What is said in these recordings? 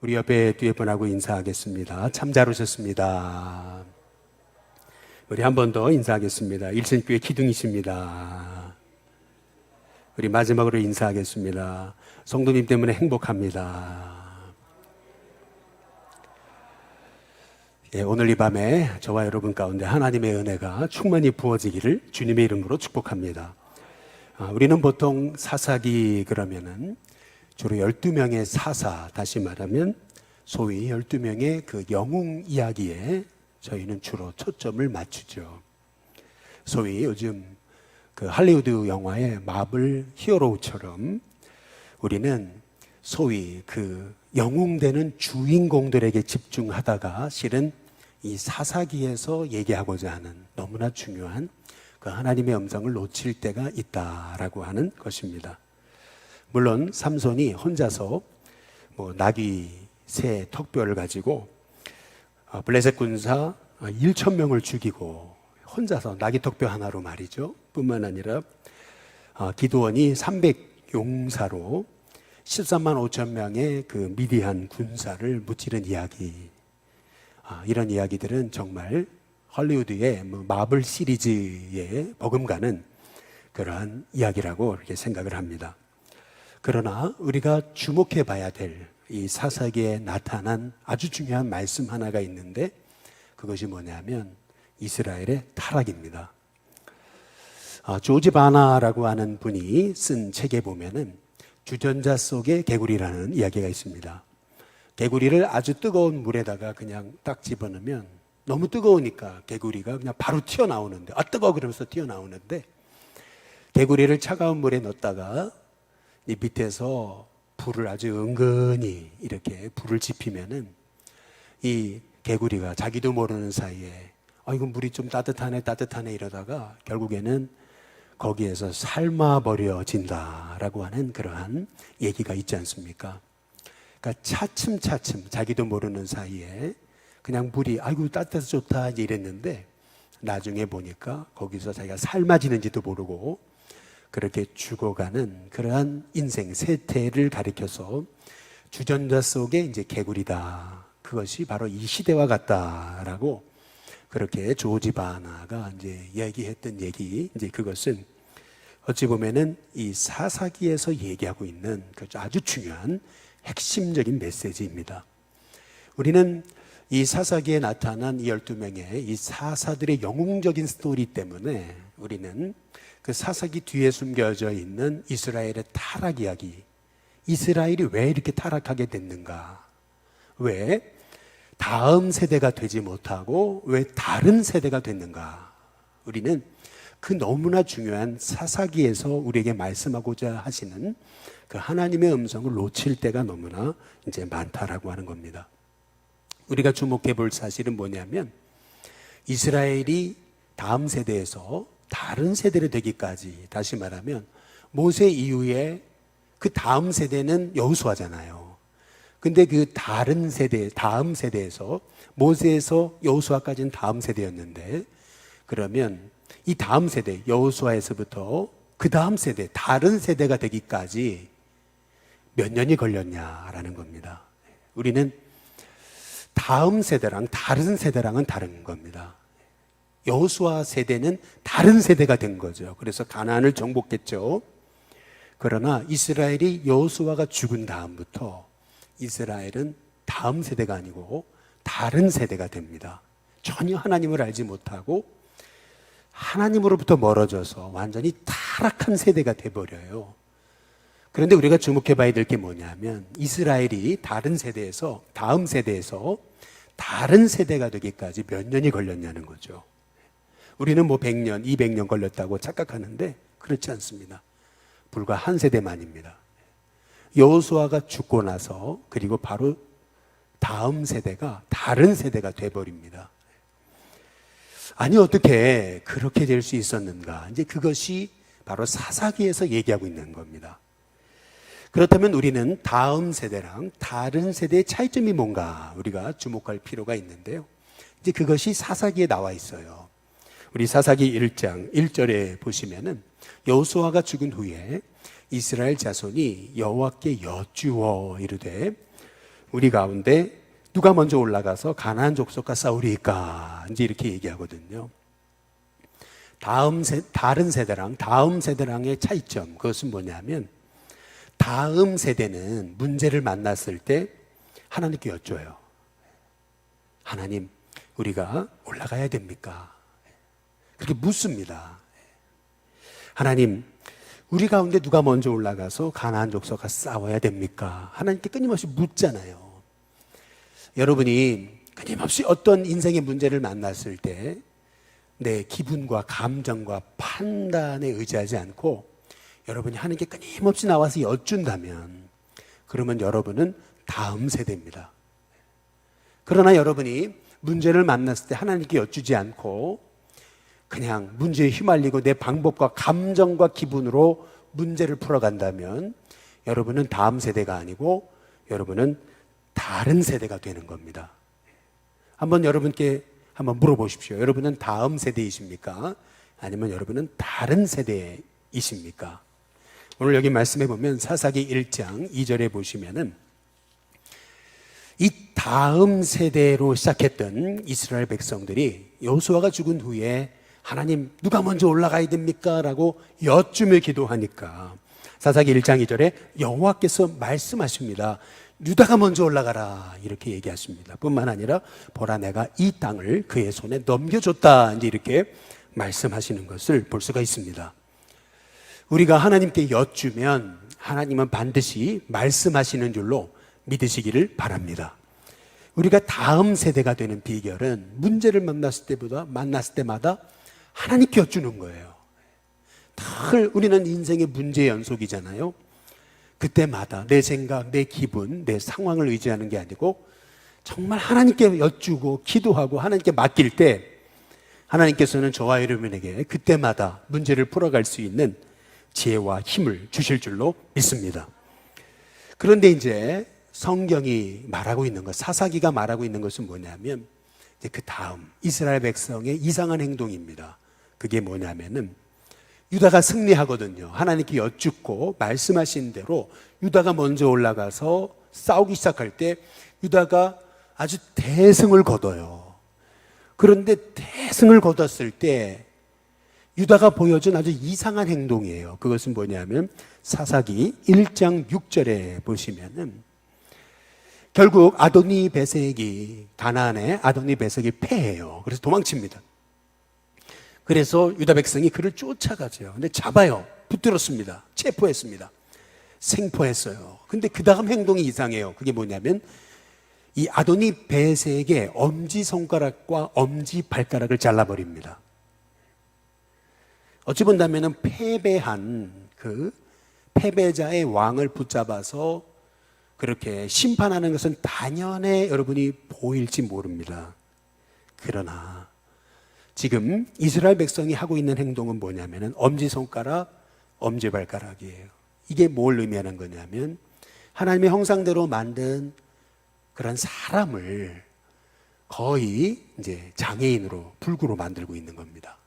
우리 옆에 뒤에 분하고 인사하겠습니다. 참 잘 오셨습니다. 우리 한 번 더 인사하겠습니다. 일생교회 기둥이십니다. 우리 마지막으로 인사하겠습니다. 성도님 때문에 행복합니다. 오늘 이 밤에 저와 여러분 가운데 하나님의 은혜가 충만히 부어지기를 주님의 이름으로 축복합니다. 우리는 보통 사사기 그러면은 주로 12명의 사사, 다시 말하면 소위 12명의 그 영웅 이야기에 저희는 주로 초점을 맞추죠. 소위 요즘 그 할리우드 영화의 마블 히어로처럼 우리는 소위 그 영웅되는 주인공들에게 집중하다가 실은 이 사사기에서 얘기하고자 하는 너무나 중요한 그 하나님의 음성을 놓칠 때가 있다라고 하는 것입니다. 물론 삼손이 혼자서 나귀 새 턱뼈를 가지고 블레셋 군사 1,000명을 죽이고 혼자서 나귀 턱뼈 하나로 말이죠. 뿐만 아니라 기드온이 300용사로 13만 5천 명의 그 미디안 군사를 무찌른 이야기, 이런 이야기들은 정말 헐리우드의 마블 시리즈에 버금가는 그러한 이야기라고 이렇게 생각을 합니다. 그러나 우리가 주목해 봐야 될 이 사사기에 나타난 아주 중요한 말씀 하나가 있는데 그것이 뭐냐면 이스라엘의 타락입니다. 조지 바나라고 하는 분이 쓴 책에 보면은 주전자 속의 개구리라는 이야기가 있습니다. 개구리를 아주 뜨거운 물에다가 그냥 딱 집어넣으면 너무 뜨거우니까 개구리가 그냥 바로 튀어나오는데 뜨거워 그러면서 튀어나오는데 개구리를 차가운 물에 넣었다가 이 밑에서 불을 아주 은근히 이렇게 불을 지피면은 이 개구리가 자기도 모르는 사이에 이거 물이 좀 따뜻하네 이러다가 결국에는 거기에서 삶아버려진다라고 하는 그러한 얘기가 있지 않습니까? 그러니까 차츰 자기도 모르는 사이에 그냥 물이 아이고 따뜻해서 좋다 이랬는데 나중에 보니까 거기서 자기가 삶아지는지도 모르고 그렇게 죽어가는 그러한 인생 세태를 가리켜서 주전자 속에 이제 개구리다. 그것이 바로 이 시대와 같다라고 그렇게 조지 바나가 이제 얘기했던 얘기. 이제 그것은 어찌 보면은 이 사사기에서 얘기하고 있는 아주 중요한 핵심적인 메시지입니다. 우리는 이 사사기에 나타난 이 12명의 이 사사들의 영웅적인 스토리 때문에 우리는 그 사사기 뒤에 숨겨져 있는 이스라엘의 타락 이야기, 이스라엘이 왜 이렇게 타락하게 됐는가, 왜 다음 세대가 되지 못하고 왜 다른 세대가 됐는가, 우리는 그 너무나 중요한 사사기에서 우리에게 말씀하고자 하시는 그 하나님의 음성을 놓칠 때가 너무나 이제 많다라고 하는 겁니다. 우리가 주목해 볼 사실은 뭐냐면 이스라엘이 다음 세대에서 다른 세대로 되기까지, 다시 말하면 모세 이후에 그 다음 세대는 여호수아잖아요. 근데 그 다른 세대, 다음 세대에서 모세에서 여호수아까지는 다음 세대였는데 그러면 이 다음 세대, 여호수아에서부터 그 다음 세대, 다른 세대가 되기까지 몇 년이 걸렸냐라는 겁니다. 우리는 다음 세대랑 다른 세대랑은 다른 겁니다. 여호수아 세대는 다른 세대가 된 거죠. 그래서 가나안을 정복했죠. 그러나 이스라엘이 여호수아가 죽은 다음부터 이스라엘은 다음 세대가 아니고 다른 세대가 됩니다. 전혀 하나님을 알지 못하고 하나님으로부터 멀어져서 완전히 타락한 세대가 돼버려요. 그런데 우리가 주목해 봐야 될 게 뭐냐면 이스라엘이 다른 세대에서, 다음 세대에서 다른 세대가 되기까지 몇 년이 걸렸냐는 거죠. 우리는 100년, 200년 걸렸다고 착각하는데 그렇지 않습니다. 불과 한 세대만입니다. 여호수아가 죽고 나서 그리고 바로 다음 세대가 다른 세대가 돼버립니다. 아니 어떻게 그렇게 될 수 있었는가? 이제 그것이 바로 사사기에서 얘기하고 있는 겁니다. 그렇다면 우리는 다음 세대랑 다른 세대의 차이점이 뭔가 우리가 주목할 필요가 있는데요. 이제 그것이 사사기에 나와 있어요. 우리 사사기 1장 1절에 보시면은 여호수아가 죽은 후에 이스라엘 자손이 여호와께 여쭈어 이르되 우리 가운데 누가 먼저 올라가서 가나안 족속과 싸우리까? 이제 이렇게 얘기하거든요. 다른 세대랑 다음 세대랑의 차이점, 그것은 뭐냐면 다음 세대는 문제를 만났을 때 하나님께 여쭤요. 하나님, 우리가 올라가야 됩니까? 그렇게 묻습니다. 하나님, 우리 가운데 누가 먼저 올라가서 가나안 족속과 싸워야 됩니까? 하나님께 끊임없이 묻잖아요. 여러분이 끊임없이 어떤 인생의 문제를 만났을 때 내 기분과 감정과 판단에 의지하지 않고 여러분이 하나님께 끊임없이 나와서 여쭌다면 그러면 여러분은 다음 세대입니다. 그러나 여러분이 문제를 만났을 때 하나님께 여쭈지 않고 그냥 문제에 휘말리고 내 방법과 감정과 기분으로 문제를 풀어간다면 여러분은 다음 세대가 아니고 여러분은 다른 세대가 되는 겁니다. 한번 여러분께 한번 물어보십시오. 여러분은 다음 세대이십니까? 아니면 여러분은 다른 세대이십니까? 오늘 여기 말씀해 보면 사사기 1장 2절에 보시면은 이 다음 세대로 시작했던 이스라엘 백성들이 여호수아가 죽은 후에 하나님 누가 먼저 올라가야 됩니까? 라고 여쭈며 기도하니까 사사기 1장 2절에 여호와께서 말씀하십니다. 유다가 먼저 올라가라 이렇게 얘기하십니다. 뿐만 아니라 보라 내가 이 땅을 그의 손에 넘겨줬다 이제 이렇게 말씀하시는 것을 볼 수가 있습니다. 우리가 하나님께 여쭈면 하나님은 반드시 말씀하시는 줄로 믿으시기를 바랍니다. 우리가 다음 세대가 되는 비결은 문제를 만났을 때마다 하나님께 여쭈는 거예요. 늘 우리는 인생의 문제 연속이잖아요. 그때마다 내 생각, 내 기분, 내 상황을 의지하는 게 아니고 정말 하나님께 여쭈고 기도하고 하나님께 맡길 때 하나님께서는 저와 여러분에게 그때마다 문제를 풀어갈 수 있는 지혜와 힘을 주실 줄로 믿습니다. 그런데 이제 성경이 말하고 있는 것, 사사기가 말하고 있는 것은 뭐냐면 이제 그 다음 이스라엘 백성의 이상한 행동입니다. 그게 뭐냐면은 유다가 승리하거든요. 하나님께 여쭙고 말씀하신 대로 유다가 먼저 올라가서 싸우기 시작할 때 유다가 아주 대승을 거둬요. 그런데 대승을 거뒀을 때 유다가 보여준 아주 이상한 행동이에요. 그것은 뭐냐면 사사기 1장 6절에 보시면은 결국 아도니 베섹이 가나안에 아도니 베섹이 패해요. 그래서 도망칩니다. 그래서 유다 백성이 그를 쫓아가죠. 근데 잡아요. 붙들었습니다. 체포했습니다. 생포했어요. 근데 그 다음 행동이 이상해요. 그게 뭐냐면 이 아도니 베섹의 엄지손가락과 엄지발가락을 잘라버립니다. 어찌 본다면 패배한 그 패배자의 왕을 붙잡아서 그렇게 심판하는 것은 단연히 여러분이 보일지 모릅니다. 그러나 지금 이스라엘 백성이 하고 있는 행동은 뭐냐면 엄지손가락, 엄지발가락이에요. 이게 뭘 의미하는 거냐면 하나님의 형상대로 만든 그런 사람을 거의 이제 장애인으로 불구로 만들고 있는 겁니다.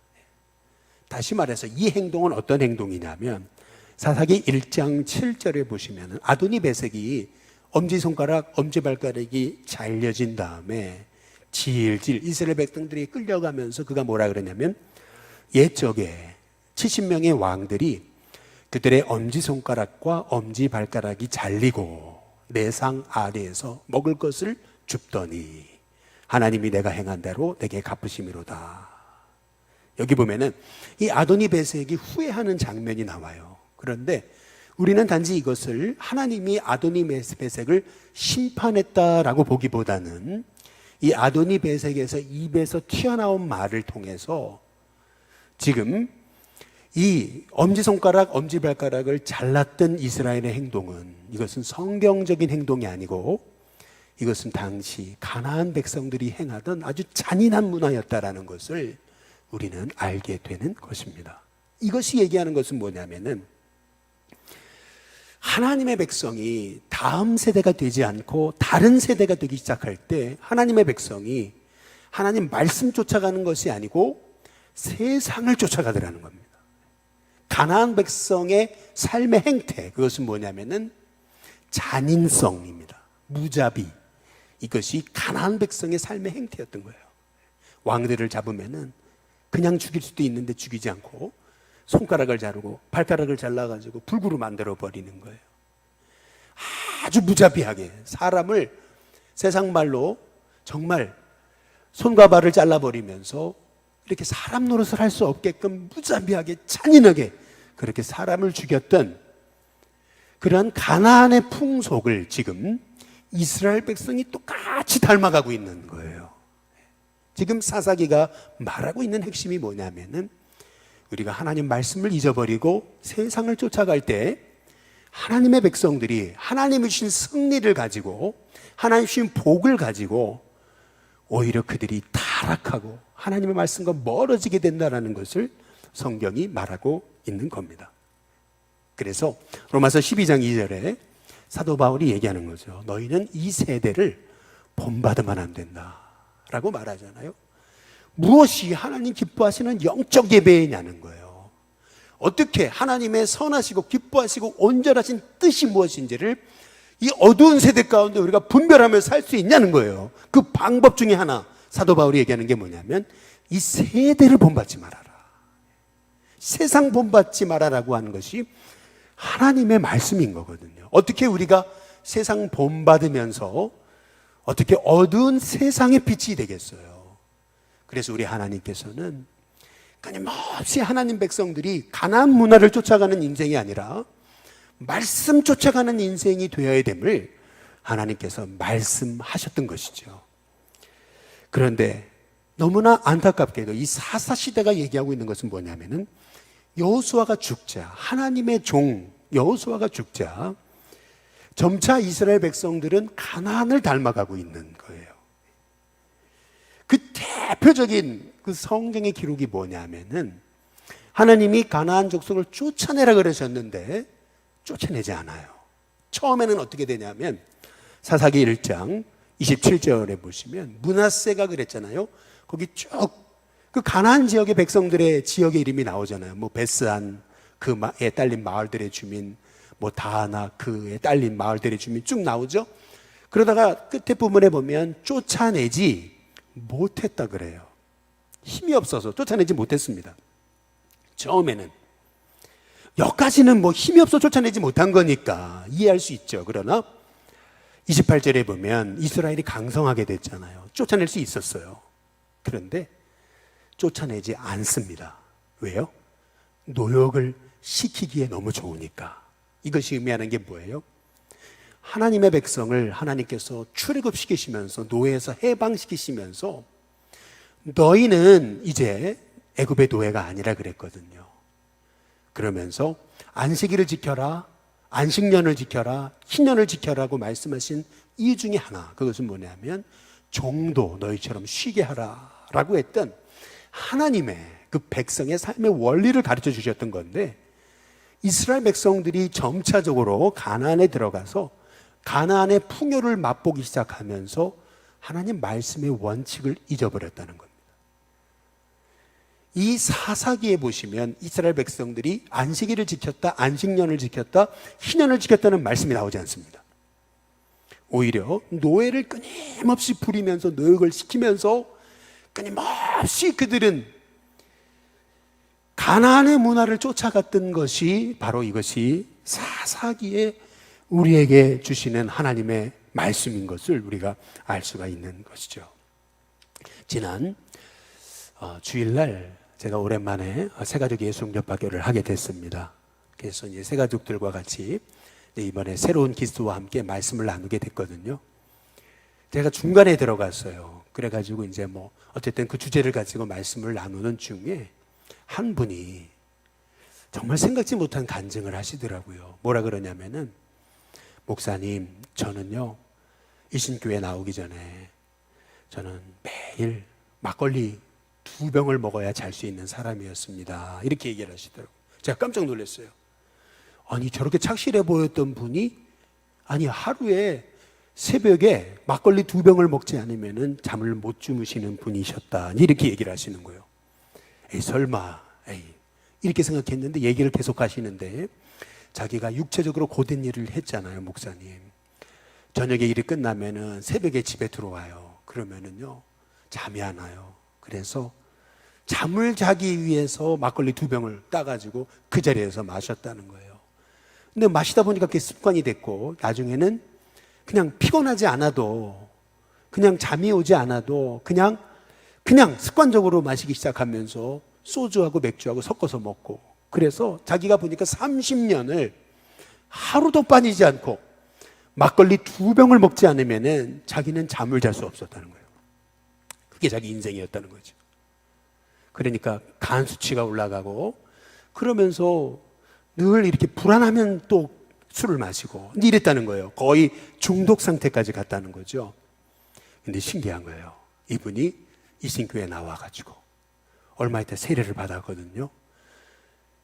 다시 말해서 이 행동은 어떤 행동이냐면 사사기 1장 7절에 보시면 아도니 베섹이 엄지손가락, 엄지발가락이 잘려진 다음에 질질 이스라엘 백성들이 끌려가면서 그가 뭐라 그러냐면 옛적에 70명의 왕들이 그들의 엄지손가락과 엄지발가락이 잘리고 내상 아래에서 먹을 것을 줍더니 하나님이 내가 행한 대로 내게 갚으심이로다. 여기 보면은 이 아도니 베섹이 후회하는 장면이 나와요. 그런데 우리는 단지 이것을 하나님이 아도니 베섹을 심판했다라고 보기보다는 이 아도니 베섹에서 입에서 튀어나온 말을 통해서 지금 이 엄지손가락, 엄지발가락을 잘랐던 이스라엘의 행동은 이것은 성경적인 행동이 아니고 이것은 당시 가나안 백성들이 행하던 아주 잔인한 문화였다라는 것을 우리는 알게 되는 것입니다. 이것이 얘기하는 것은 뭐냐면은 하나님의 백성이 다음 세대가 되지 않고 다른 세대가 되기 시작할 때 하나님의 백성이 하나님 말씀 쫓아가는 것이 아니고 세상을 쫓아가더라는 겁니다. 가나안 백성의 삶의 행태, 그것은 뭐냐면은 잔인성입니다. 무자비, 이것이 가나안 백성의 삶의 행태였던 거예요. 왕들을 잡으면은 그냥 죽일 수도 있는데 죽이지 않고 손가락을 자르고 발가락을 잘라가지고 불구로 만들어 버리는 거예요. 아주 무자비하게 사람을 세상 말로 정말 손과 발을 잘라버리면서 이렇게 사람 노릇을 할 수 없게끔 무자비하게 잔인하게 그렇게 사람을 죽였던 그러한 가나안의 풍속을 지금 이스라엘 백성이 똑같이 닮아가고 있는 거예요. 지금 사사기가 말하고 있는 핵심이 뭐냐면은 우리가 하나님 말씀을 잊어버리고 세상을 쫓아갈 때 하나님의 백성들이 하나님이 주신 승리를 가지고 하나님 주신 복을 가지고 오히려 그들이 타락하고 하나님의 말씀과 멀어지게 된다는 것을 성경이 말하고 있는 겁니다. 그래서 로마서 12장 2절에 사도 바울이 얘기하는 거죠. 너희는 이 세대를 본받으면 안 된다 라고 말하잖아요. 무엇이 하나님 기뻐하시는 영적 예배냐는 거예요. 어떻게 하나님의 선하시고 기뻐하시고 온전하신 뜻이 무엇인지를 이 어두운 세대 가운데 우리가 분별하며 살 수 있냐는 거예요. 그 방법 중에 하나 사도 바울이 얘기하는 게 뭐냐면 이 세대를 본받지 말아라. 세상 본받지 말아라고 하는 것이 하나님의 말씀인 거거든요. 어떻게 우리가 세상 본받으면서 어떻게 어두운 세상의 빛이 되겠어요. 그래서 우리 하나님께서는 끊임없이 하나님 백성들이 가나안 문화를 쫓아가는 인생이 아니라 말씀 쫓아가는 인생이 되어야 됨을 하나님께서 말씀하셨던 것이죠. 그런데 너무나 안타깝게도 이 사사시대가 얘기하고 있는 것은 뭐냐면은 여호수아가 죽자, 하나님의 종 여호수아가 죽자 점차 이스라엘 백성들은 가나안을 닮아가고 있는 거예요. 그 대표적인 그 성경의 기록이 뭐냐면은 하나님이 가나안 족속을 쫓아내라 그러셨는데 쫓아내지 않아요. 처음에는 어떻게 되냐면 사사기 1장 27절에 보시면 므낫세가 그랬잖아요. 거기 쭉 그 가나안 지역의 백성들의 지역의 이름이 나오잖아요. 뭐 베스안 그에 딸린 마을들의 주민, 뭐 다하나 그에 딸린 마을들의 주민 쭉 나오죠. 그러다가 끝에 부분에 보면 쫓아내지 못했다 그래요. 힘이 없어서 쫓아내지 못했습니다. 처음에는 여기까지는 뭐 힘이 없어 쫓아내지 못한 거니까 이해할 수 있죠. 그러나 28절에 보면 이스라엘이 강성하게 됐잖아요. 쫓아낼 수 있었어요. 그런데 쫓아내지 않습니다. 왜요? 노역을 시키기에 너무 좋으니까. 이것이 의미하는 게 뭐예요? 하나님의 백성을 하나님께서 출애굽시키시면서 노예에서 해방시키시면서 너희는 이제 애굽의 노예가 아니라 그랬거든요. 그러면서 안식일을 지켜라, 안식년을 지켜라, 희년을 지켜라고 말씀하신 이유 중에 하나, 그것은 뭐냐면 종도 너희처럼 쉬게 하라라고 했던 하나님의 그 백성의 삶의 원리를 가르쳐 주셨던 건데 이스라엘 백성들이 점차적으로 가나안에 들어가서 가나안의 풍요를 맛보기 시작하면서 하나님 말씀의 원칙을 잊어버렸다는 겁니다. 이 사사기에 보시면 이스라엘 백성들이 안식일을 지켰다, 안식년을 지켰다, 희년을 지켰다는 말씀이 나오지 않습니다. 오히려 노예를 끊임없이 부리면서 노역을 시키면서 끊임없이 그들은 가나안의 문화를 쫓아갔던 것이 바로 이것이 사사기에 우리에게 주시는 하나님의 말씀인 것을 우리가 알 수가 있는 것이죠. 지난 주일날 제가 오랜만에 새가족 예수응답학교를 하게 됐습니다. 그래서 이제 새가족들과 같이 이번에 새로운 기수와 함께 말씀을 나누게 됐거든요. 제가 중간에 들어갔어요. 그래가지고 이제 뭐 어쨌든 그 주제를 가지고 말씀을 나누는 중에 한 분이 정말 생각지 못한 간증을 하시더라고요. 뭐라 그러냐면은 목사님, 저는요 일신교회 나오기 전에 저는 매일 막걸리 2병을 먹어야 잘 수 있는 사람이었습니다. 이렇게 얘기를 하시더라고요. 제가 깜짝 놀랐어요. 아니 저렇게 착실해 보였던 분이 아니 하루에 새벽에 막걸리 2병을 먹지 않으면 잠을 못 주무시는 분이셨다. 이렇게 얘기를 하시는 거예요. 에이 설마 이렇게 생각했는데 얘기를 계속 하시는데 자기가 육체적으로 고된 일을 했잖아요. 목사님, 저녁에 일이 끝나면은 새벽에 집에 들어와요. 그러면은요, 잠이 안 와요. 그래서 잠을 자기 위해서 막걸리 2병을 따가지고 그 자리에서 마셨다는 거예요. 근데 마시다 보니까 그게 습관이 됐고, 나중에는 그냥 피곤하지 않아도, 그냥 잠이 오지 않아도 그냥 습관적으로 마시기 시작하면서 소주하고 맥주하고 섞어서 먹고, 그래서 자기가 보니까 30년을 하루도 빠지지 않고 막걸리 2병을 먹지 않으면은 자기는 잠을 잘 수 없었다는 거예요. 그게 자기 인생이었다는 거죠. 그러니까 간 수치가 올라가고, 그러면서 늘 이렇게 불안하면 또 술을 마시고 이랬다는 거예요. 거의 중독 상태까지 갔다는 거죠. 근데 신기한 거예요. 이분이 이신교에 나와가지고 얼마 있다 세례를 받았거든요.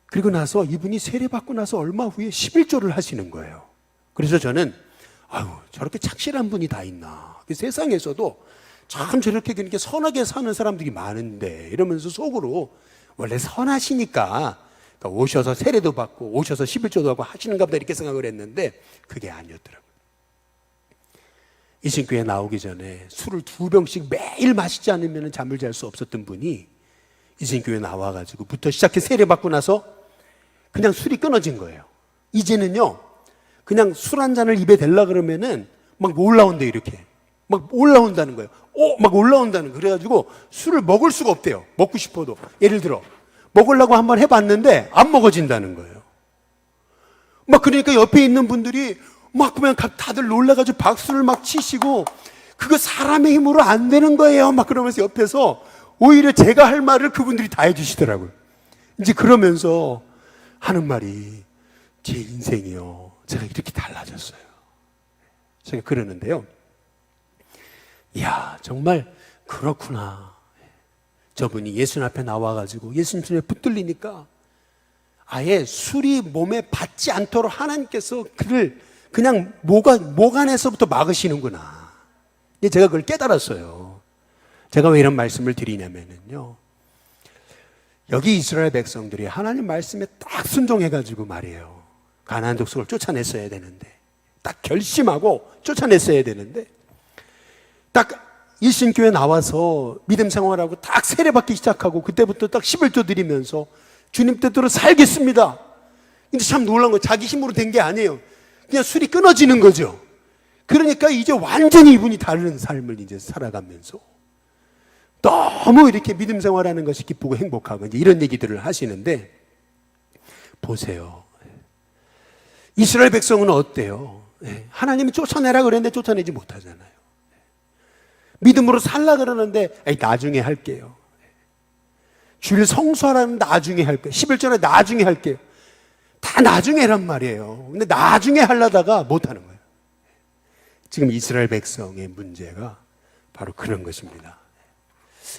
그리고 나서 이분이 세례 받고 나서 얼마 후에 11조를 하시는 거예요. 그래서 저는 저렇게 착실한 분이 다 있나. 세상에서도 참 저렇게 그렇게 선하게 사는 사람들이 많은데, 이러면서 속으로 원래 선하시니까 오셔서 세례도 받고 오셔서 11조도 하고 하시는가 보다 이렇게 생각을 했는데 그게 아니었더라고요. 이신교에 나오기 전에 술을 2병씩 매일 마시지 않으면 잠을 잘 수 없었던 분이 이신교에 나와가지고 부터 시작해 세례 받고 나서 그냥 술이 끊어진 거예요. 이제는요, 그냥 술 한 잔을 입에 댈라 그러면은 막 올라온대, 이렇게. 막 올라온다는 거예요. 막 올라온다는 거예요. 그래가지고 술을 먹을 수가 없대요. 먹고 싶어도. 예를 들어, 먹으려고 한번 해봤는데 안 먹어진다는 거예요. 막 그러니까 옆에 있는 분들이 막 그냥 다들 놀라가지고 박수를 막 치시고, 그거 사람의 힘으로 안 되는 거예요. 막 그러면서 옆에서 오히려 제가 할 말을 그분들이 다 해주시더라고요. 이제 그러면서 하는 말이, 제 인생이요, 제가 이렇게 달라졌어요. 제가 그러는데요, 이야, 정말 그렇구나. 저분이 예수님 앞에 나와가지고 예수님 손에 붙들리니까 아예 술이 몸에 받지 않도록 하나님께서 그를 그냥 목 안에서부터 막으시는구나. 제가 그걸 깨달았어요. 제가 왜 이런 말씀을 드리냐면요, 여기 이스라엘 백성들이 하나님 말씀에 딱 순종해가지고 말이에요, 가나안 족속을 쫓아냈어야 되는데, 딱 결심하고 쫓아냈어야 되는데, 딱 일신교회 나와서 믿음 생활하고 딱 세례받기 시작하고 그때부터 딱 11조 드리면서 주님 뜻대로 살겠습니다. 근데 참 놀라운 건 자기 힘으로 된 게 아니에요. 그냥 술이 끊어지는 거죠. 그러니까 이제 완전히 이분이 다른 삶을 이제 살아가면서 너무 이렇게 믿음 생활하는 것이 기쁘고 행복하고 이제 이런 얘기들을 하시는데, 보세요. 이스라엘 백성은 어때요? 하나님이 쫓아내라 그랬는데 쫓아내지 못하잖아요. 믿음으로 살라 그러는데 나중에 할게요. 주일 성수하라는 나중에 할게요. 11조는 나중에 할게요. 다 나중에 란 말이에요. 근데 나중에 하려다가 못하는 거예요. 지금 이스라엘 백성의 문제가 바로 그런 것입니다.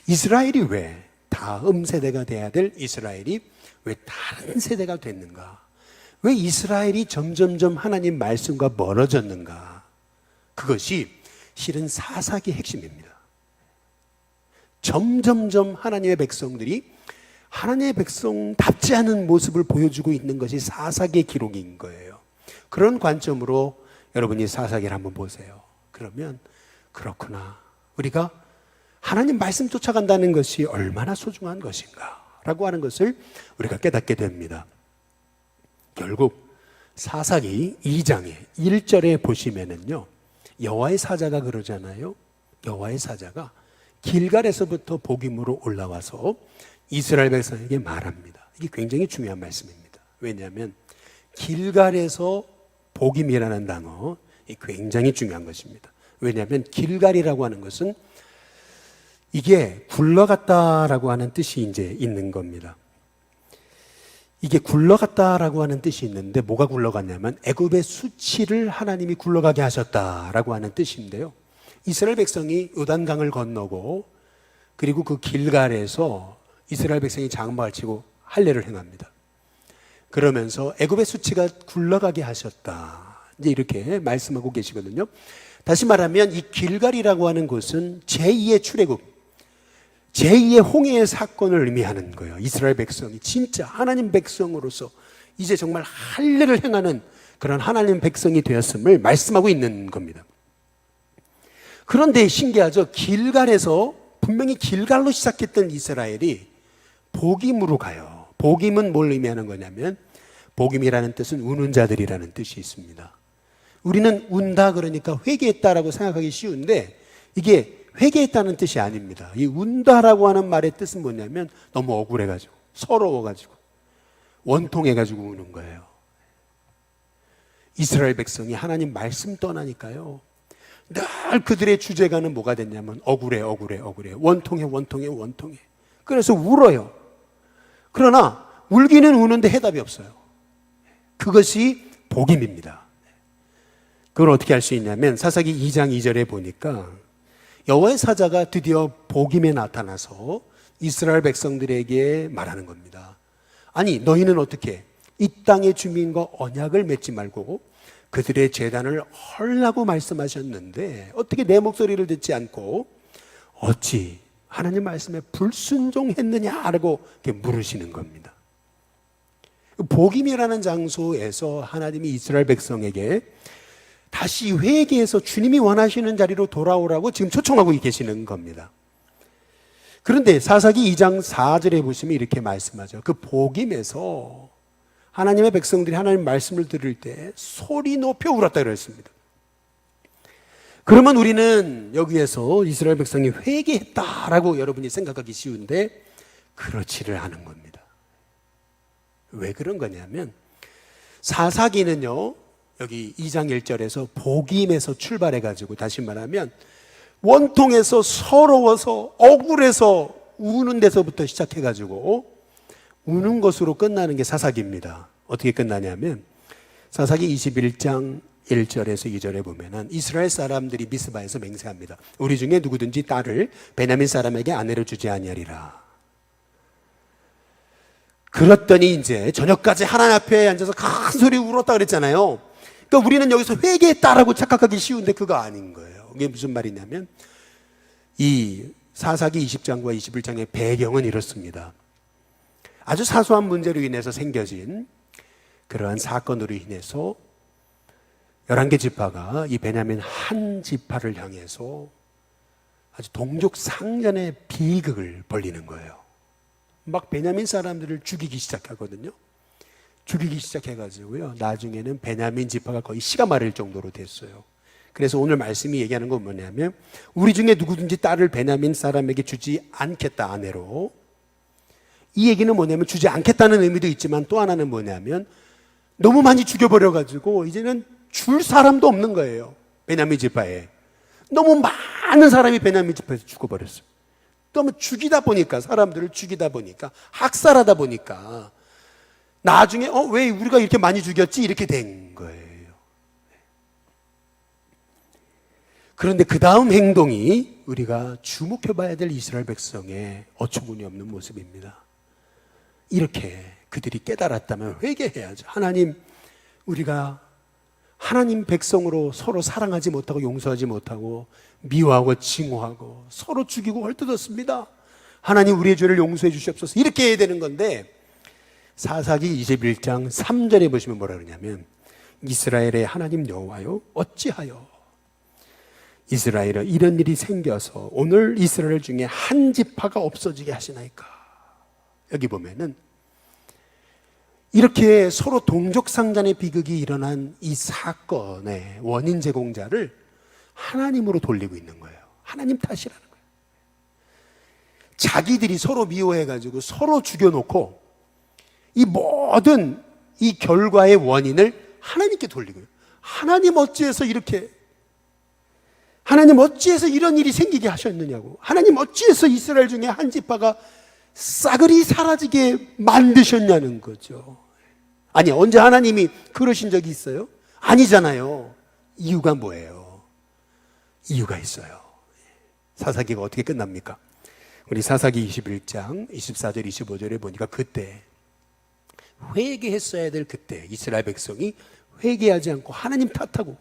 이스라엘이 왜 다음 세대가 돼야 될 이스라엘이 왜 다른 세대가 됐는가? 왜 이스라엘이 점점점 하나님 말씀과 멀어졌는가? 그것이 실은 사사기의 핵심입니다. 점점점 하나님의 백성들이 하나님의 백성답지 않은 모습을 보여주고 있는 것이 사사기의 기록인 거예요. 그런 관점으로 여러분이 사사기를 한번 보세요. 그러면 그렇구나, 우리가 하나님 말씀 쫓아간다는 것이 얼마나 소중한 것인가 라고 하는 것을 우리가 깨닫게 됩니다. 결국 사사기 2장의 1절에 보시면은요, 여호와의 사자가 그러잖아요. 여호와의 사자가 길갈에서부터 복임으로 올라와서 이스라엘 백성에게 말합니다. 이게 굉장히 중요한 말씀입니다. 왜냐하면 길갈에서 복임이라는 단어, 굉장히 중요한 것입니다. 왜냐하면 길갈이라고 하는 것은 이게 굴러갔다라고 하는 뜻이 이제 있는 겁니다. 이게 굴러갔다라고 하는 뜻이 있는데, 뭐가 굴러갔냐면 애굽의 수치를 하나님이 굴러가게 하셨다라고 하는 뜻인데요, 이스라엘 백성이 요단강을 건너고 그리고 그 길갈에서 이스라엘 백성이 장막을 치고 할례를 행합니다. 그러면서 애굽의 수치가 굴러가게 하셨다, 이제 이렇게 말씀하고 계시거든요. 다시 말하면 이 길갈이라고 하는 곳은 제2의 출애굽, 제2의 홍해의 사건을 의미하는 거예요. 이스라엘 백성이 진짜 하나님 백성으로서 이제 정말 할례를 행하는 그런 하나님 백성이 되었음을 말씀하고 있는 겁니다. 그런데 신기하죠. 길갈에서 분명히 길갈로 시작했던 이스라엘이 복임으로 가요. 복임은 뭘 의미하는 거냐면 복임이라는 뜻은 우는 자들이라는 뜻이 있습니다. 우리는 운다 그러니까 회개했다라고 생각하기 쉬운데 이게 회개했다는 뜻이 아닙니다. 이 운다라고 하는 말의 뜻은 뭐냐면 너무 억울해가지고 서러워가지고 원통해가지고 우는 거예요. 이스라엘 백성이 하나님 말씀 떠나니까요, 늘 그들의 주제가는 뭐가 됐냐면 억울해 원통해. 그래서 울어요. 그러나 울기는 우는데 해답이 없어요. 그것이 복임입니다. 그걸 어떻게 할 수 있냐면 사사기 2장 2절에 보니까 여호와의 사자가 드디어 복임에 나타나서 이스라엘 백성들에게 말하는 겁니다. 아니 너희는 어떻게 이 땅의 주민과 언약을 맺지 말고 그들의 제단을 헐라고 말씀하셨는데 어떻게 내 목소리를 듣지 않고 어찌 하나님 말씀에 불순종했느냐라고 이렇게 물으시는 겁니다. 복임이라는 장소에서 하나님이 이스라엘 백성에게 다시 회개해서 주님이 원하시는 자리로 돌아오라고 지금 초청하고 계시는 겁니다. 그런데 사사기 2장 4절에 보시면 이렇게 말씀하죠. 그 복임에서 하나님의 백성들이 하나님 말씀을 들을 때 소리 높여 울었다 그랬습니다. 그러면 우리는 여기에서 이스라엘 백성이 회개했다라고 여러분이 생각하기 쉬운데 그렇지를 않은 겁니다. 왜 그런 거냐면 사사기는요, 여기 2장 1절에서 복임에서 출발해가지고 다시 말하면 원통해서 서러워서 억울해서 우는 데서부터 시작해가지고 우는 것으로 끝나는 게 사사기입니다. 어떻게 끝나냐면 사사기 21장 1절에서 2절에 보면은 이스라엘 사람들이 미스바에서 맹세합니다. 우리 중에 누구든지 딸을 베냐민 사람에게 아내로 주지 아니하리라. 그랬더니 이제 저녁까지 하나님 앞에 앉아서 큰 소리 울었다 그랬잖아요. 그러니까 우리는 여기서 회개했다라고 착각하기 쉬운데 그거 아닌 거예요. 이게 무슨 말이냐면 이 사사기 20장과 21장의 배경은 이렇습니다. 아주 사소한 문제로 인해서 생겨진 그러한 사건으로 인해서 11개 지파가 이 베냐민 한 지파를 향해서 아주 동족상전의 비극을 벌리는 거예요. 막 베냐민 사람들을 죽이기 시작하거든요. 죽이기 시작해가지고요, 나중에는 베냐민 지파가 거의 씨가 마를 정도로 됐어요. 그래서 오늘 말씀이 얘기하는 건 뭐냐면 우리 중에 누구든지 딸을 베냐민 사람에게 주지 않겠다, 아내로. 이 얘기는 뭐냐면 주지 않겠다는 의미도 있지만 또 하나는 뭐냐면 너무 많이 죽여버려가지고 이제는 줄 사람도 없는 거예요. 베냐민 지파에 너무 많은 사람이 베냐민 지파에서 죽어버렸어요. 너무 죽이다 보니까, 사람들을 죽이다 보니까, 학살하다 보니까 나중에 왜 우리가 이렇게 많이 죽였지? 이렇게 된 거예요. 그런데 그 다음 행동이 우리가 주목해봐야 될 이스라엘 백성의 어처구니 없는 모습입니다. 이렇게 그들이 깨달았다면 회개해야죠. 하나님, 우리가 하나님 백성으로 서로 사랑하지 못하고 용서하지 못하고 미워하고 증오하고 서로 죽이고 헐뜯었습니다. 하나님, 우리의 죄를 용서해 주시옵소서. 이렇게 해야 되는 건데 사사기 21장 3절에 보시면 뭐라 그러냐면 이스라엘의 하나님 여호와여, 어찌하여 이스라엘에 이런 일이 생겨서 오늘 이스라엘 중에 한 지파가 없어지게 하시나이까. 여기 보면은 이렇게 서로 동족상잔의 비극이 일어난 이 사건의 원인 제공자를 하나님으로 돌리고 있는 거예요. 하나님 탓이라는 거예요. 자기들이 서로 미워해가지고 서로 죽여놓고 이 모든 이 결과의 원인을 하나님께 돌리고요. 하나님 어찌해서 이런 일이 생기게 하셨느냐고. 하나님 어찌해서 이스라엘 중에 한 지파가 싸그리 사라지게 만드셨냐는 거죠. 아니, 언제 하나님이 그러신 적이 있어요? 아니잖아요. 이유가 뭐예요? 이유가 있어요. 사사기가 어떻게 끝납니까? 우리 사사기 21장 24절 25절에 보니까 그때 회개했어야 될 그때 이스라엘 백성이 회개하지 않고 하나님 탓하고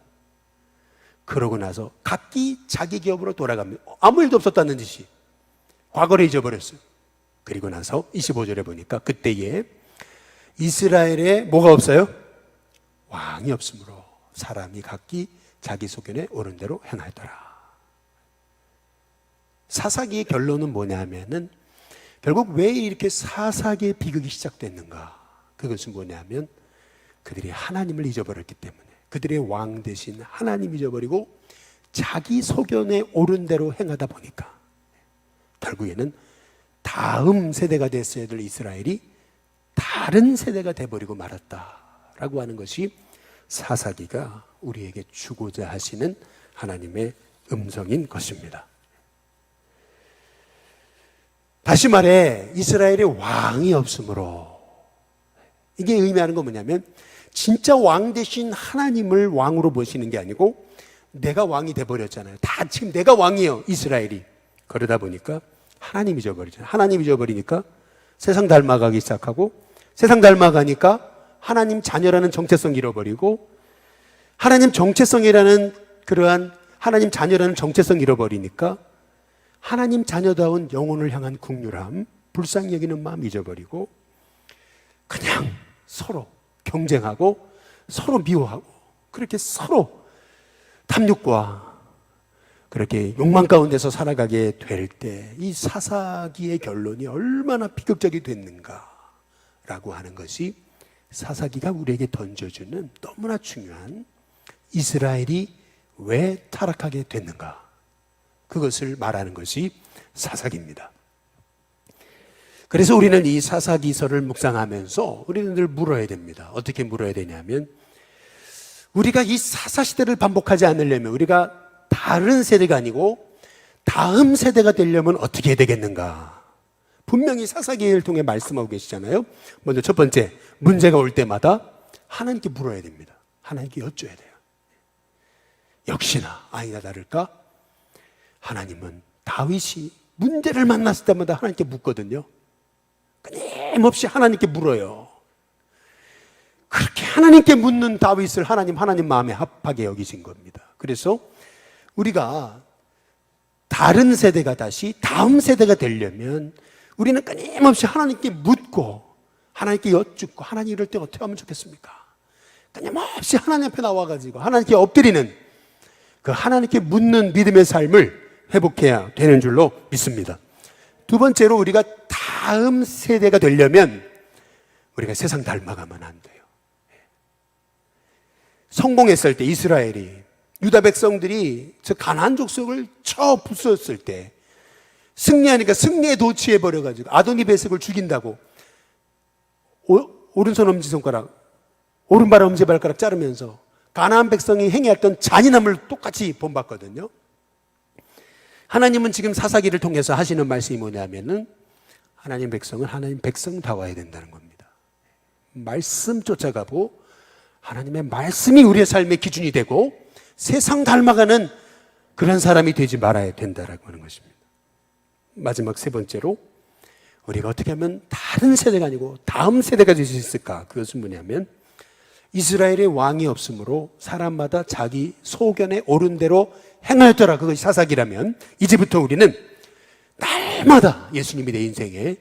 그러고 나서 각기 자기 기업으로 돌아갑니다. 아무 일도 없었다는 듯이 과거를 잊어버렸어요. 그리고 나서 25절에 보니까 그때에 이스라엘에 뭐가 없어요? 왕이 없으므로 사람이 각기 자기 소견에 옳은 대로 행하더라. 사사기의 결론은 뭐냐면은 결국 왜 이렇게 사사기의 비극이 시작됐는가? 그것은 뭐냐면 그들이 하나님을 잊어버렸기 때문에, 그들의 왕 대신 하나님 잊어버리고 자기 소견에 옳은 대로 행하다 보니까 결국에는 다음 세대가 됐어야 될 이스라엘이 다른 세대가 돼버리고 말았다라고 하는 것이 사사기가 우리에게 주고자 하시는 하나님의 음성인 것입니다. 다시 말해 이스라엘에 왕이 없으므로, 이게 의미하는 건 뭐냐면 진짜 왕 대신 하나님을 왕으로 모시는 게 아니고 내가 왕이 돼버렸잖아요. 다 지금 내가 왕이에요, 이스라엘이. 그러다 보니까 하나님 잊어버리잖아요. 하나님 잊어버리니까 세상 닮아가기 시작하고, 세상 닮아가니까 하나님 자녀라는 정체성 잃어버리고, 하나님 정체성이라는 그러한 하나님 자녀라는 정체성 잃어버리니까 하나님 자녀다운 영혼을 향한 긍휼함, 불쌍히 여기는 마음 잊어버리고 그냥 서로 경쟁하고 서로 미워하고 그렇게 서로 탐욕과 그렇게 욕망 가운데서 살아가게 될 때 이 사사기의 결론이 얼마나 비극적이 됐는가라고 하는 것이 사사기가 우리에게 던져주는 너무나 중요한, 이스라엘이 왜 타락하게 됐는가, 그것을 말하는 것이 사사기입니다. 그래서 우리는 이 사사기서를 묵상하면서 우리는 늘 물어야 됩니다. 어떻게 물어야 되냐면, 우리가 이 사사시대를 반복하지 않으려면, 우리가 다른 세대가 아니고 다음 세대가 되려면 어떻게 해야 되겠는가? 분명히 사사기를 통해 말씀하고 계시잖아요. 먼저 첫 번째, 문제가 올 때마다 하나님께 물어야 됩니다. 하나님께 여쭤야 돼요. 역시나 아니나 다를까 하나님은 다윗이 문제를 만났을 때마다 하나님께 묻거든요. 끊임없이 하나님께 물어요. 그렇게 하나님께 묻는 다윗을 하나님 마음에 합하게 여기신 겁니다. 그래서 우리가 다른 세대가 다시 다음 세대가 되려면 우리는 끊임없이 하나님께 묻고 하나님께 여쭙고, 하나님 이럴 때 어떻게 하면 좋겠습니까? 끊임없이 하나님 앞에 나와가지고 하나님께 엎드리는 그 하나님께 묻는 믿음의 삶을 회복해야 되는 줄로 믿습니다. 두 번째로, 우리가 다음 세대가 되려면 우리가 세상 닮아가면 안 돼요. 성공했을 때 이스라엘이, 유다 백성들이 저 가나안 족속을 쳐 부수었을 때 승리하니까 승리에 도취해버려가지고 아도니 베섹을 죽인다고 오른손 엄지손가락, 오른발 엄지발가락 자르면서 가나안 백성이 행해했던 잔인함을 똑같이 본받거든요. 하나님은 지금 사사기를 통해서 하시는 말씀이 뭐냐면은 하나님 백성은 하나님 백성다워야 된다는 겁니다. 말씀 쫓아가고 하나님의 말씀이 우리의 삶의 기준이 되고 세상 닮아가는 그런 사람이 되지 말아야 된다라고 하는 것입니다. 마지막 세 번째로, 우리가 어떻게 하면 다른 세대가 아니고 다음 세대가 될 수 있을까? 그것은 뭐냐면 이스라엘의 왕이 없으므로 사람마다 자기 소견에 옳은 대로 행하였더라. 그것이 사사기라면 이제부터 우리는 날마다 예수님이 내 인생의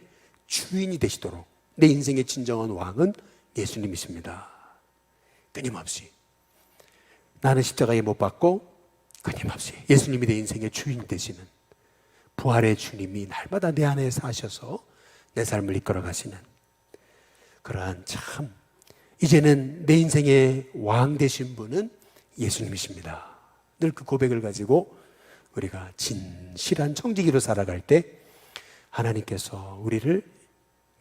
주인이 되시도록, 내 인생의 진정한 왕은 예수님이십니다. 끊임없이 나는 십자가에 못 박고 끊임없이 예수님이 내 인생의 주인 되시는 부활의 주님이 날마다 내 안에 사셔서 내 삶을 이끌어 가시는 그러한, 참 이제는 내 인생의 왕 되신 분은 예수님이십니다. 늘 그 고백을 가지고 우리가 진실한 청지기로 살아갈 때 하나님께서 우리를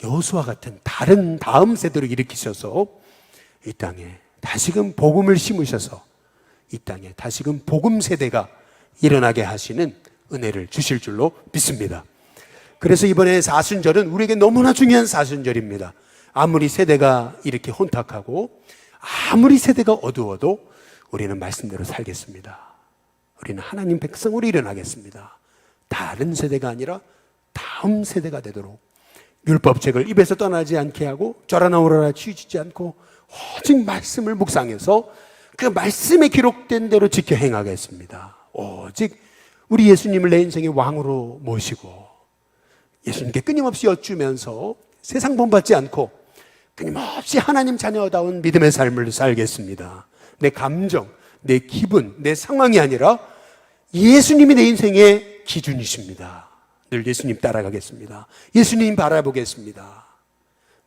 여호수아 같은 다음 세대로 일으키셔서 이 땅에 다시금 복음을 심으셔서 이 땅에 다시금 복음 세대가 일어나게 하시는 은혜를 주실 줄로 믿습니다. 그래서 이번에 사순절은 우리에게 너무나 중요한 사순절입니다. 아무리 세대가 이렇게 혼탁하고 아무리 세대가 어두워도 우리는 말씀대로 살겠습니다. 우리는 하나님 백성으로 일어나겠습니다. 다른 세대가 아니라 다음 세대가 되도록 율법책을 입에서 떠나지 않게 하고 쩌라나 오라나 치우치지 않고 오직 말씀을 묵상해서 그 말씀에 기록된 대로 지켜 행하겠습니다. 오직 우리 예수님을 내 인생의 왕으로 모시고 예수님께 끊임없이 여쭈면서 세상 본받지 않고 끊임없이 하나님 자녀다운 믿음의 삶을 살겠습니다. 내 감정, 내 기분, 내 상황이 아니라 예수님이 내 인생의 기준이십니다. 늘 예수님 따라가겠습니다. 예수님 바라보겠습니다.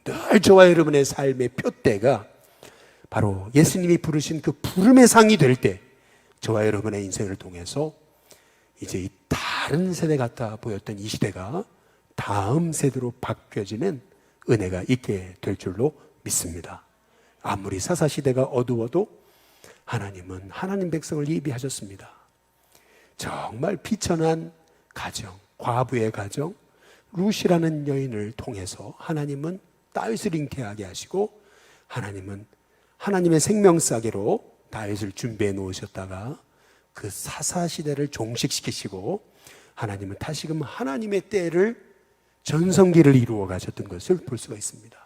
늘 저와 여러분의 삶의 표대가 바로 예수님이 부르신 그 부름의 상이 될 때 저와 여러분의 인생을 통해서 이제 이 다른 세대 같아 보였던 이 시대가 다음 세대로 바뀌어지는 은혜가 있게 될 줄로 믿습니다. 아무리 사사시대가 어두워도 하나님은 하나님 백성을 예비하셨습니다. 정말 비천한 가정, 과부의 가정, 룻이라는 여인을 통해서 하나님은 다윗을 잉태하게 하시고 하나님은 하나님의 생명사계로 다윗을 준비해 놓으셨다가 그 사사시대를 종식시키시고 하나님은 다시금 하나님의 때를 전성기를 이루어 가셨던 것을 볼 수가 있습니다.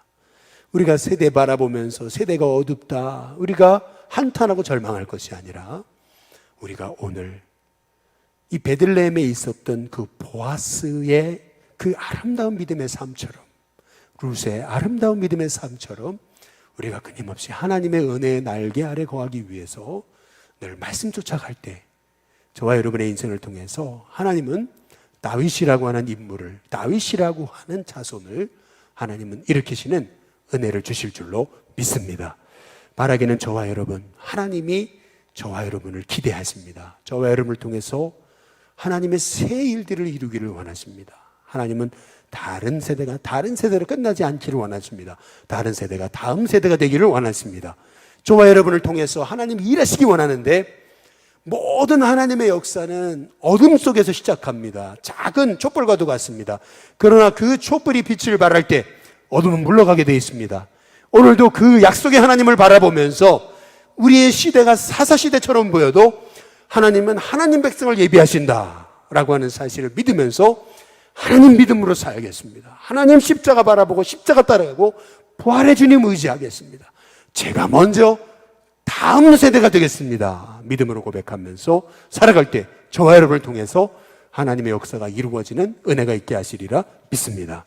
우리가 세대 바라보면서 세대가 어둡다, 우리가 한탄하고 절망할 것이 아니라 우리가 오늘 이 베들레헴에 있었던 그 보아스의 그 아름다운 믿음의 삶처럼, 룻의 아름다운 믿음의 삶처럼 우리가 끊임없이 하나님의 은혜의 날개 아래 거하기 위해서 늘 말씀 쫓아갈 때 저와 여러분의 인생을 통해서 하나님은 다윗이라고 하는 인물을, 다윗이라고 하는 자손을 하나님은 일으키시는 은혜를 주실 줄로 믿습니다. 바라기는 저와 여러분, 하나님이 저와 여러분을 기대하십니다. 저와 여러분을 통해서 하나님의 새 일들을 이루기를 원하십니다. 하나님은 다른 세대가 다른 세대로 끝나지 않기를 원하십니다. 다른 세대가 다음 세대가 되기를 원하십니다. 저와 여러분을 통해서 하나님이 일하시기 원하는데 모든 하나님의 역사는 어둠 속에서 시작합니다. 작은 촛불과도 같습니다. 그러나 그 촛불이 빛을 발할 때 어둠은 물러가게 되어 있습니다. 오늘도 그 약속의 하나님을 바라보면서 우리의 시대가 사사시대처럼 보여도 하나님은 하나님 백성을 예비하신다라고 하는 사실을 믿으면서 하나님 믿음으로 살겠습니다. 하나님 십자가 바라보고 십자가 따라가고 부활의 주님 의지하겠습니다. 제가 먼저 다음 세대가 되겠습니다. 믿음으로 고백하면서 살아갈 때 저와 여러분을 통해서 하나님의 역사가 이루어지는 은혜가 있게 하시리라 믿습니다.